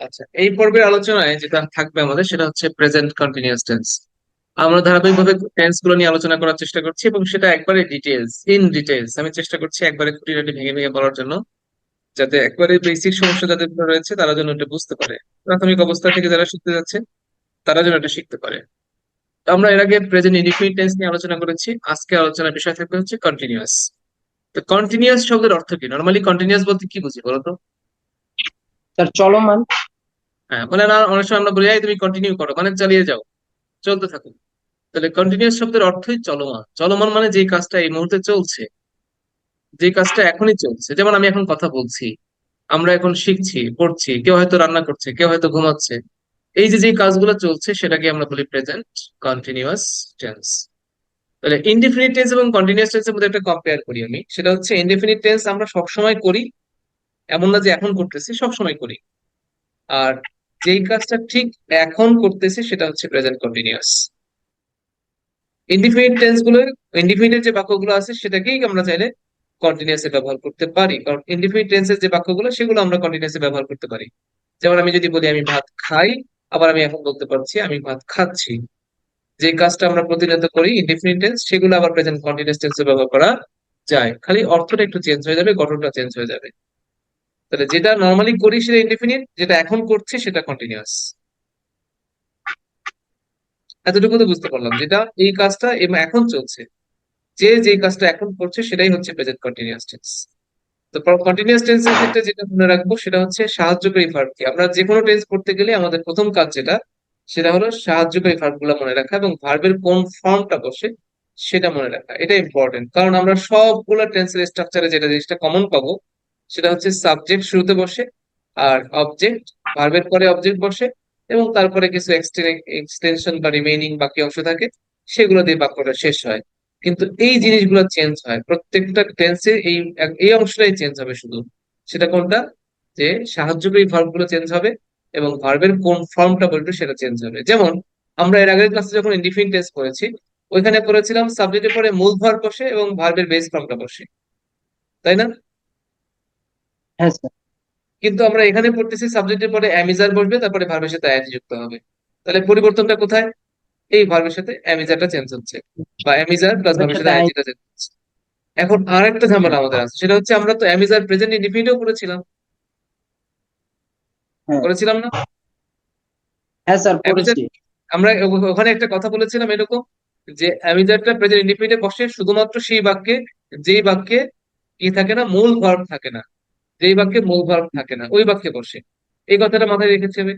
আচ্ছা, এই পর্বের আলোচনায় যেটা থাকবে আমাদের সেটা হচ্ছে প্রেজেন্ট কন্টিনিউয়াস টেন্স। আমরা ধারাবাহিকভাবে টেন্স গুলো নিয়ে আলোচনা করার চেষ্টা করছি এবং সেটা একবারে ডিটেলস ইন ডিটেলস আমি চেষ্টা করছি একবারে খুঁটিনাটি ভেঙে ভেঙে বলার জন্য, যাতে একবারে বেসিক সমস্যা যাদের ভিতরে রয়েছে তারা যেন এটা বুঝতে পারে, প্রাথমিক অবস্থা থেকে যারা শিখতে যাচ্ছে তারা যেন এটা শিখতে পারে। তো আমরা এর আগে প্রেজেন্ট ইনডিফিনিট টেন্স নিয়ে আলোচনা করেছি, আজকে আলোচনার বিষয় থাকবে হচ্ছে কন্টিনিউয়াস। তো কন্টিনিউয়াস শব্দের অর্থ কি? নর্মালি কন্টিনিউয়াস বলতে কি বুঝি বলতো? তার চলমান। হ্যাঁ, মানে না, অনেক সময় আমরা বলি "এই তুমি কন্টিনিউ করো", মানে চালিয়ে যাও, চলতে থাকো। তাহলে কন্টিনিউয়াস শব্দের অর্থই চলমান। চলমান মানে যে কাজটা এই মুহূর্তে চলছে, যে কাজটা এখনই চলছে। যেমন আমি এখন কথা বলছি, আমরা এখন শিখছি, পড়ছি, কেউ হয়তো রান্না করছে, কেউ হয়তো ঘুমাচ্ছে। এই যে যে কাজগুলো চলছে সেটাকে আমরা বলি প্রেজেন্ট কন্টিনিউয়াস টেন্স। তাহলে ইনডিফিনিট টেন্স এবং কন্টিনিউয়াস টেন্সের মধ্যে একটা কম্পেয়ার করি আমি, সেটা হচ্ছে ইনডিফিনিট টেন্স আমরা সবসময় করি, এমন না যে এখন করতেছি, সবসময় করি। আর যেই কাজটা ঠিক এখন করতেছি সেটা হচ্ছে প্রেজেন্ট কন্টিনিউয়াস। ইনডিফিনিট টেন্স গুলো, ইনডিফিনিটের যে বাক্যগুলো আছে সেটাকেই আমরা চাইলে কন্টিনিউয়াসে ব্যবহার করতে পারি, কারণ ইনডিফিনিট টেন্সের যে বাক্যগুলো সেগুলো আমরা কন্টিনিউয়াসে ব্যবহার করতে পারি। যেমন আমি যদি বলি আমি ভাত খাই, আবার আমি এখন বলতে পারছি আমি ভাত খাচ্ছি। যে কাজটা আমরা প্রতিনিয়ত করি ইনডিফিনিট টেন্স, সেগুলো আবার প্রেজেন্ট কন্টিনিউয়াস টেন্সে ব্যবহার করা যায়, খালি অর্থটা একটু চেঞ্জ হয়ে যাবে, গঠনটা চেঞ্জ হয়ে যাবে। তাহলে যেটা নর্মালি করি সেটা ইনডিফিনিট, যেটা এখন করছি সেটা কন্টিনিউয়াস। এতটুকু তো বুঝতে পারলাম, যেটা এই কাজটা এখন চলছে, যে যে কাজটা এখন করছে সেটাই হচ্ছে প্রেজেন্ট কন্টিনিউয়াস টেন্স। তো কন্টিনিউয়াস টেন্সের ক্ষেত্রে যেটা মনে রাখবো সেটা হচ্ছে সাহায্যকারী ভার্ব কি। আমরা যে কোনো টেন্স করতে গেলে আমাদের প্রথম কাজ যেটা, সেটা হলো সাহায্যকারী ভার্ব গুলা মনে রাখা এবং ভার্বের কোন ফর্মটা বসে সেটা মনে রাখা। এটা ইম্পর্টেন্ট, কারণ আমরা সবগুলা টেন্সের স্ট্রাকচারে যেটা জিনিসটা কমন পাবো সেটা হচ্ছে সাবজেক্ট শুরুতে বসে, আর অবজেক্ট, ভার্বের পরে অবজেক্ট বসে, এবং তারপরে কিছু এক্সটেনশন বা রিমেইনিং বাকি অংশ থাকে, সেগুলো দিয়ে বাক্যটা শেষ হয়। কিন্তু এই জিনিসগুলো চেঞ্জ হয় প্রত্যেকটা টেন্সে, এই এই অংশটাই চেঞ্জ হবে শুধু। সেটা কোনটা? যে সাহায্যকারী ভার্ব গুলো চেঞ্জ হবে এবং ভার্বের কোন ফর্মটা বলবে সেটা চেঞ্জ হবে। যেমন আমরা এর আগের ক্লাসে যখন ইনডিফিনিট টেন্স করেছি, ওইখানে করেছিলাম সাবজেক্টের পরে মূল ভার্ব বসে এবং ভার্বের বেস ফর্মটা বসে, তাই না? হ্যাঁ স্যার। কিন্তু আমরা এখানে পড়তেছি সাবজেক্টের পরে অ্যামিজার বসবে, তারপরে ভার্বের সাথে আইএনজি যুক্ত হবে। তাহলে পরিবর্তনটা কোথায়? এই ভার্বের সাথে অ্যামিজারটা চেঞ্জ হচ্ছে, বা অ্যামিজার প্লাস ভার্বের ভার্বের সাথে সাথে আইএনজিটা চেঞ্জ হচ্ছে। এখন আর একটা ঝামেলা আমাদের আছে, সেটা হচ্ছে আমরা তো অ্যামিজার প্রেজেন্ট ইনডিফিনিটও করেছিলাম, হ্যাঁ। করেছিলাম না? হ্যাঁ স্যার, অ্যামিজার, পড়েছি। আমরা ওখানে একটা কথা বলেছিলাম এরকম, যে অ্যামিজারটা প্রেজেন্ট ইনডিফিনিটে বসে শুধুমাত্র সেই বাক্যে, যেই বাক্যে কি থাকে না, মূল ভার্ব থাকে না। যেই বাক্যে মূল ভার্ব থাকে না ওই বাক্যে বসে। এই কথাটা মাথায় রেখেছি আমি।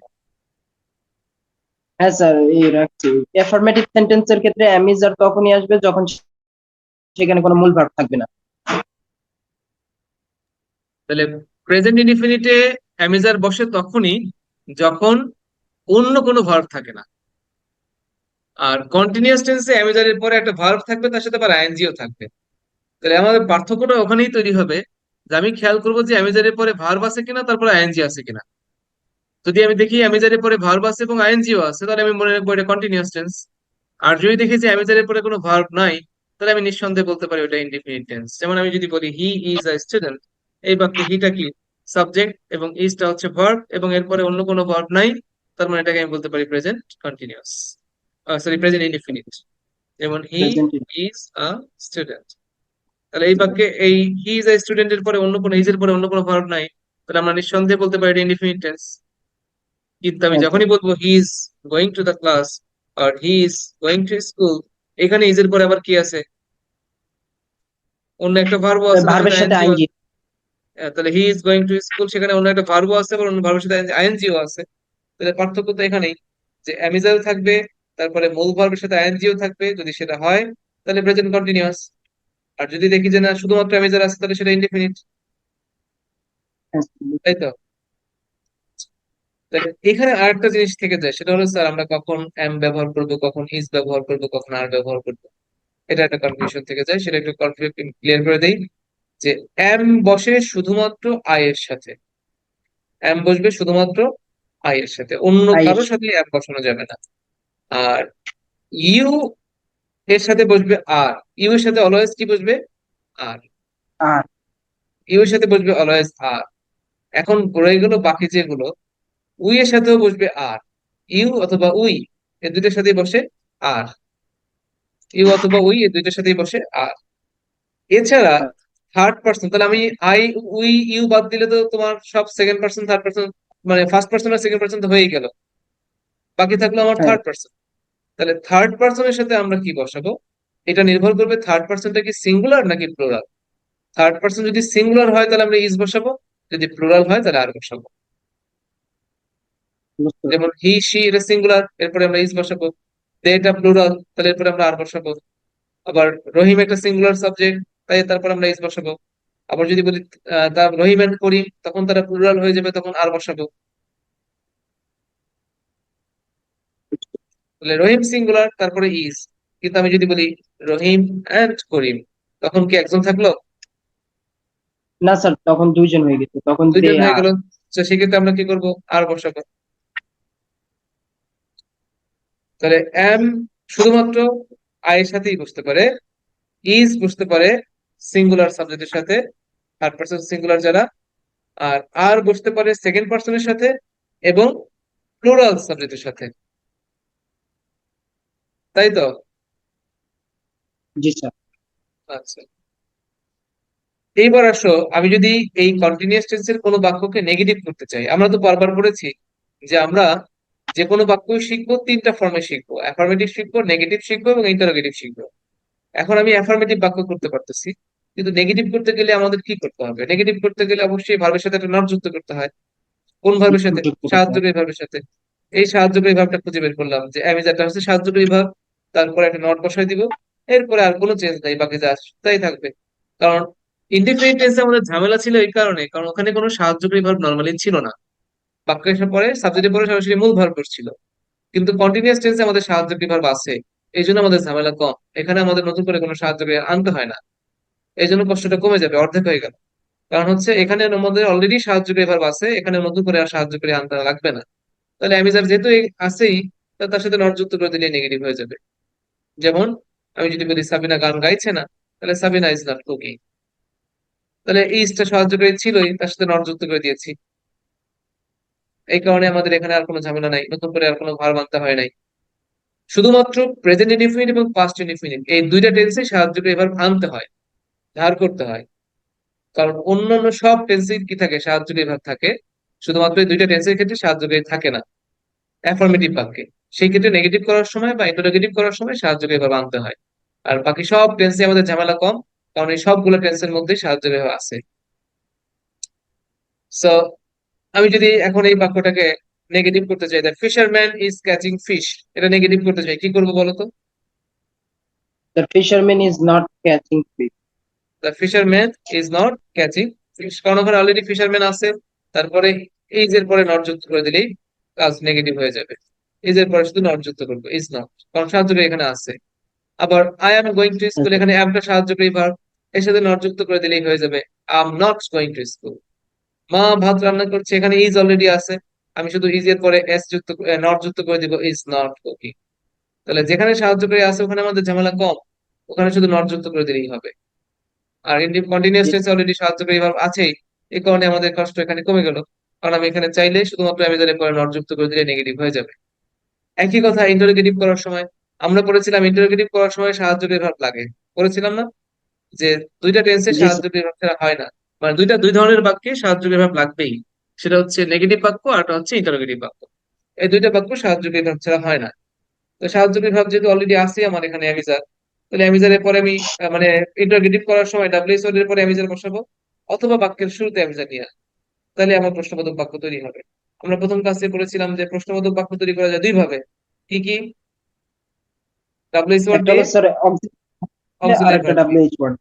হ্যাঁ স্যার, এই রাখছি। অ্যাফার্মেটিভ সেন্টেন্সের ক্ষেত্রে অ্যামিজার তখনই আসবে যখন সেখানে কোনো মূল ভার্ব থাকবে না। তাহলে প্রেজেন্ট ইনডিফিনিটে অ্যামিজার বসে তখনই যখন অন্য কোনো ভার্ব থাকে না। আর কন্টিনিউয়াস টেন্সে অ্যামিজারের পরে একটা ভার্ব থাকবে, তার সাথে আবার আইএনজিও থাকবে। তাহলে আমাদের পার্থক্যটা ওখানেই তৈরি হবে, যে আমি খেয়াল করবো যে অ্যামিজারের পরে ভার্ব আছে কিনা, তারপরে আইএনজি আছে কিনা। যদি আমি দেখি অ্যামিজারের পরে ভার্ব আছে এবং আইএনজিও আছে, তাহলে আমি মনে রাখবো এটা কন্টিনিউয়াস টেন্স। আর যদি দেখি যে অ্যামিজারের পরে কোনো ভার্ব নাই, তাহলে আমি নিঃসন্দেহে বলতে পারি ওটা ইনডিফিনিট টেন্স। যেমন আমি যদি বলি হি ইজ আ স্টুডেন্ট, এই বাক্যে হিটা কি? সাবজেক্ট, এবং ইজটা হচ্ছে ভার্ব, এবং এরপরে অন্য কোনো ভার্ব নাই, তার মানে এটাকে আমি বলতে পারি present continuous, sorry present indefinite. যেমন he present. Is a student. তাহলে এই বাক্যে এই হি ইজ আ স্টুডেন্টের পরে অন্য কোনো, ইজের পরে অন্য কোনো ভার্ব নাই, তাহলে আমরা নিঃসন্দেহে বলতে পারি এটা ইনডিফিনিট টেন্স। কিন্তু আমি হ্যাঁ স্যার। যখনই বলবো he is going to the class আর he is going to school, এখানে ইজের পরে আবার কি আছে? অন্য একটা ভার্বও আছে, তার সাথে ভার্বের সাথে আইএনজিও আইনজি। আছে। তাহলে he is going to school, সেখানে অন্য একটা ভার্বও আছে, আবার অন্য ভার্বের সাথে আইএনজিও আছে। তাহলে পার্থক্য তো এখানেই, যে অ্যামিজাল থাকবে, তারপরে মূল ভার্বের সাথে আইএনজিও থাকবে, যদি সেটা হয় তাহলে প্রেজেন্ট কন্টিনিউয়াস। আর যদি দেখি যে না শুধুমাত্র অ্যামিজাল আছে, তাহলে সেটা ইনডেফিনিট। হ্যাঁ স্যার। তাই তো? তাহলে এখানে আরেকটা জিনিস থেকে যায়, সেটা হলো স্যার আমরা কখন এম ব্যবহার করব, কখন ইজ ব্যবহার করব, কখন আর ব্যবহার করব। এটা একটা কনফিউশন থেকে যায়, সেটা একটু ক্লিয়ার করে দেই। যে এম বসে শুধুমাত্র আই এর সাথে, এম বসবে শুধুমাত্র আই এর সাথে, অন্য আইস। কারোর সাথে এম বসানো যাবে না। আর ইউ এর সাথে বসবে আর, ইউ এর সাথে অলওয়েজ কি বসবে? আর। আর। ইউ এর সাথে বসবে অলওয়েজ আর। এখন রয়ে গেল বাকি যেগুলো, উই এর সাথেও বসবে আর, ইউ অথবা উই এর দুইটার সাথেই বসে আর, ইউ অথবা উই এর দুইটার সাথেই বসে আর। এছাড়া থার্ড পার্সন, তাহলে আমি আই উই ইউ বাদ দিলে তো তোমার সব সেকেন্ড পার্সন থার্ড পার্সন, মানে ফার্স্ট পার্সন আর সেকেন্ড পার্সন তো হয়েই গেল, বাকি থাকলো আমার হ্যাঁ, থার্ড পার্সন। তাহলে থার্ড পার্সনের সাথে আমরা কি বসাবো, এটা নির্ভর করবে থার্ড পার্সনটা কি সিঙ্গুলার নাকি প্লুরাল। থার্ড পার্সন যদি সিঙ্গুলার হয় তাহলে আমরা ইজ বসাবো, যদি প্লুরাল হয় তাহলে আর বসাবো। বুঝতে পারছি। যেমন হি সি এটা সিঙ্গুলার, এরপরে আমরা ইজ বসাবো। দে এটা প্লুরাল, তাহলে এরপরে আমরা আর বসাবো। আবার রহিম একটা সিঙ্গুলার সাবজেক্ট, তাই তারপর আমরা ইজ বসাবো। আবার যদি বলি তার রহিম এন্ড করিম, তখন তারা প্লুরাল হয়ে যাবে, তখন আর বসাবো। তাহলে রহিম সিঙ্গুলার তারপরে ইজ, কিন্তু আমি যদি বলি রহিম এন্ড করিম, তখন কি একজন থাকলো? না স্যার, তখন দুইজন হয়ে গেছে, তখন দে দুইজন হয়ে আর। গেল। তো সেক্ষেত্রে আমরা কি করব, আর বসাবো। তাহলে এম শুধুমাত্র আই এর সাথেই বসতে পারে, ইজ বসতে পারে সিঙ্গুলার সাবজেক্টের সাথে, থার্ড পার্সন সিঙ্গুলার যারা, আর বসতে পারে সেকেন্ড পার্সনের সাথে এবং প্লুরাল সাবজেক্টের সাথে, তাই তো? জি স্যার। আচ্ছা, এইবার আসো, আমি যদি এই কন্টিনিউয়াস টেন্সের কোনো বাক্যকে নেগেটিভ করতে চাই, আমরা তো বারবার বলেছি যে আমরা যে কোনো বাক্যই শিখবো তিনটা ফর্মে শিখবো, অ্যাফার্মেটিভ শিখবো, নেগেটিভ শিখবো এবং ইন্টারোগেটিভ শিখবো। এখন আমি অ্যাফার্মেটিভ বাক্য করতে পারতেছি, কিন্তু নেগেটিভ করতে গেলে আমাদের কি করতে হবে? নেগেটিভ করতে গেলে অবশ্যই ভার্বের সাথে একটা নট যুক্ত করতে হয়। কোন ভার্বের সাথে? যুক্ত করতে হবে। সাহায্যকারী ভার্বের সাথে। এই সাহায্যকারী ভার্বটা খুঁজে বের করলাম যে অ্যামিজারটা হচ্ছে সাহায্যকারী ভার্ব, তারপরে একটা নট বসাই দিব, এরপরে আর কোনো চেঞ্জ নাই, বাকি যা আছে তাই থাকবে। কারণ ইনডিফিনিট টেন্সে আমাদের ঝামেলা ছিল এই কারণে, কারণ ওখানে কোনো সাহায্যকারী ভার্ব নর্মালি ছিল না, বাক্য এসে পরে সাবজেক্টে পরে সরাসরি মূল ভার্ব ছিল। কিন্তু কন্টিনিউয়াস টেন্সে আমাদের সাহায্যকারী ভার্ব আছে, এই জন্য আমাদের ঝামেলা কম, এখানে আমাদের নতুন করে কোনো সাহায্যকারী আনতে হয় না। এই জন্য কষ্টটা কমে যাবে, অর্ধেক হয়ে গেল। কারণ হচ্ছে এখানে আমাদের অলরেডি সাহায্যকারী ভার্ব আছে, এখানে নতুন করে আর সাহায্যকারী আনতে লাগবে না। তাহলে অ্যামিজার যেহেতু আছেই, তার সাথে নট যুক্ত করে দিলে নেগেটিভ হয়ে যাবে। যেমন আমি যদি বলি সাবিনা গান গাইছে না, তাহলে সাবিনা ইজ নট কুকিং। তাহলে এই ইজটা সাহায্যকারী ছিলই, তার সাথে নট যুক্ত করে দিয়েছি। এই কারণে আমাদের এখানে আর কোনো ঝামেলা নাই, নতুন করে আর কোনো ভার মানতে হয় নাই। শুধুমাত্র প্রেজেন্ট ইনডিফিনিট এবং পাস্ট ইনডিফিনিট এই দুইটা টেন্সে সাহায্যকারী ভার্ব আনতে হয়, ধার করতে হয়। কারণ অন্যান্য সব টেন্সে কি থাকে, সাহায্যকারী ভার্ব থাকে। শুধুমাত্র এই দুইটা টেন্সের ক্ষেত্রে সাহায্যকারী থাকে না অ্যাফার্মেটিভ বাক্যে। সেই ক্ষেত্রে নেগেটিভ করার সময় বা ইন্টারোগেটিভ করার সময় সাহায্যকারী ভার্ব আনতে হয়। আর বাকি সব টেন্সে আমাদের ঝামেলা কম, কারণ এই সবগুলো টেন্সের মধ্যেই সাহায্যকারী ভার্ব আছে। সো আমি যদি এখন এই বাক্যটাকে নেগেটিভ করতে চাই, the fisherman is catching fish, এটা নেগেটিভ করতে চাই, কি করবো বলো তো? The fisherman is not catching fish. The fisherman is not catching fish, কারণ ওখানে অলরেডি ফিশারম্যান আছে, তারপরে ইজ এর পরে নট যুক্ত করে দিলেই কাজ নেগেটিভ হয়ে যাবে। ইজ এর পরে শুধু নট যুক্ত করবো, ইজ নট, কারণ সাহায্যকারী এখানে আছে। আবার I am going to school, এখানে অ্যামটা সাহায্যকারী ভার্ব, এর সাথে নট যুক্ত করে দিলেই হয়ে যাবে I am not going to school. মা ভাত রান্না করছে, এখানে ইজ অলরেডি আছে, আমি শুধু ইজ এর পরে এস যুক্ত নট যুক্ত করে দিব, ইজ নট কুকিং। তাহলে যেখানে সাহায্যকারী আছে ওখানে আমাদের ঝামেলা কম, ওখানে শুধু নট যুক্ত করে দিলেই হবে। আর কন্টিনিউয়াস টেন্সে অলরেডি সাহায্যকারী ভার্ব আছেই, এই কারণে আমাদের কষ্ট এখানে কমে গেল। কারণ আমি এখানে চাইলে শুধুমাত্র অ্যামিজারের পরে নট যুক্ত করে দিলে নেগেটিভ হয়ে যাবে। একই কথা ইন্টারোগেটিভ করার সময়, আমরা পড়েছিলাম ইন্টারোগেটিভ করার সময় সাহায্যকারী ভার্ব লাগে, পড়েছিলাম না যে দুইটা টেন্সে জি স্যার। সাহায্যকারী ভার্ব ছাড়া হয় না, মানে দুই ধরনের বাক্যে সাহায্যকারী ভার্ব লাগবেই। সেটা হচ্ছে নেগেটিভ বাক্য আর একটা হচ্ছে ইন্টারোগেটিভ বাক্য। এই দুইটা বাক্য সাহায্যকারী ভার্ব ছাড়া হয় না। তো সাহায্যকারী ভার্ব যেহেতু অলরেডি আছে আমার এখানে অ্যামিজার, তাহলে অ্যামিজারের পরে আমি মানে ইন্টারোগেটিভ করার সময় ডাব্লিউএস ওয়ার্ড এর পরে অ্যামিজার বসাবো, অথবা বাক্যের শুরুতে অ্যামিজার নিয়ে আসবো। তাহলে আমার প্রশ্নবোধক বাক্য তৈরি হবে। আমরা প্রথম ক্লাসে পড়েছিলাম যে প্রশ্নবোধক বাক্য তৈরি করা যায় দুই ভাবে। কি কি? ডাব্লিউএস ওয়ার্ড একটা দিয়ে, হলো স্যার অক্সিলারি, আর অক্সিলারি একটা ভার্ব দিয়ে। WH word.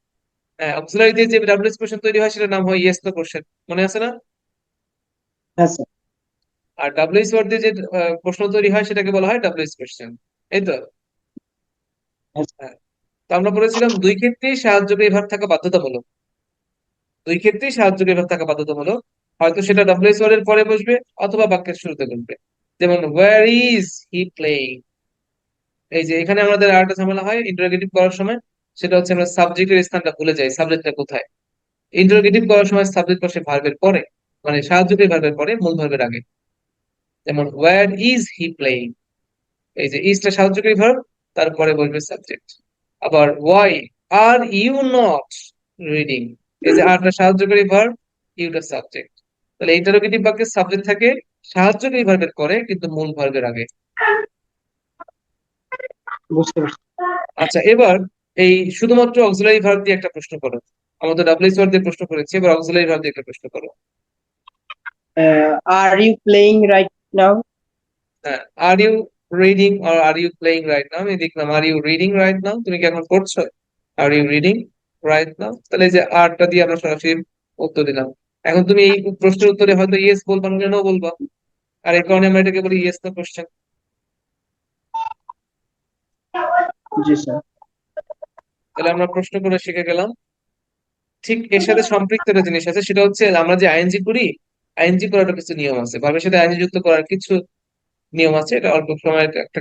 হ্যাঁ, অক্সিলারি দিয়ে যে ডাব্লিউএস কোশ্চেন তৈরি হয় সেটার নাম হয় ইয়েস নো কোশ্চেন, মনে আছে না? হ্যাঁ স্যার। আর ডাব্লিউএস ওয়ার্ড দিয়ে যে প্রশ্ন তৈরি হয় সেটাকে বলা হয় ডাব্লিউএস কোশ্চেন, এই তো। হ্যাঁ স্যার। হ্যাঁ, তো আমরা বলেছিলাম দুই ক্ষেত্রেই সাহায্যকারী ভার্ব থাকা বাধ্যতামূলক, দুই ক্ষেত্রেই সাহায্যকারী ভার্ব থাকা বাধ্যতামূলক। হয়তো সেটা ডাব্লিউএস ওয়ার্ড এর পরে বসবে, অথবা বাক্যের শুরুতে বসবে। যেমন ওয়্যার ইজ হি প্লেইং, এই যে এখানে আমাদের আরেকটা ঝামেলা হয় ইন্টারোগেটিভ করার সময়, সেটা হচ্ছে আমরা সাবজেক্টের স্থানটা ভুলে যাই, সাবজেক্টটা কোথায়। ইন্টারোগেটিভ করার সময় সাবজেক্ট বসে ভার্বের পরে, মানে সাহায্যকারী ভার্বের পরে, মূল ভার্বের আগে। যেমন ওয়্যার ইজ হি প্লেইং, এই যে ইজটা সাহায্যকারী ভার্ব, তারপরে বসবে সাবজেক্ট। আবার why are you not reading, এই যে আরটা সাহায্যকারী ভার্ব, ইউটা সাবজেক্ট। তাহলে ইন্টারোগেটিভ বাক্যে সাবজেক্ট থাকে সাহায্যকারী ভার্বের পরে কিন্তু মূল ভার্বের আগে। বুঝতে পারছি। আচ্ছা, এবার এই শুধুমাত্র অক্সিলারি ভার্ব দিয়ে একটা প্রশ্ন করো। আমরা তো ডাব্লিউএস ওয়ার্ড দিয়ে প্রশ্ন করেছি, এবার অক্সিলারি ভার্ব দিয়ে একটা প্রশ্ন করো। Are you playing right now? হ্যাঁ, are you reading or are you playing right now, আমি দেখলাম are you reading right now, তুমি কি এখন পড়ছো? Are you reading right now, তাহলে এই যে আরটা দিয়ে আমরা সরাসরি উত্তর দিলাম। এখন তুমি এই প্রশ্নের উত্তরে হয়তো ইয়েস বলবা না নো বলবা, আর এই কারণে আমরা এটাকে বলি ইয়েস নো কোশ্চেন। জি স্যার। তাহলে আমরা প্রশ্ন করে শিখে গেলাম। ঠিক এর সাথে সম্পৃক্ত একটা জিনিস আছে, সেটা হচ্ছে আমরা যে আইএনজি করি, আইএনজি করার কিছু নিয়ম আছে, ভার্বের সাথে আইএনজি যুক্ত করার কিছু নিয়ম আছে, এটা অল্প সময়ের একটা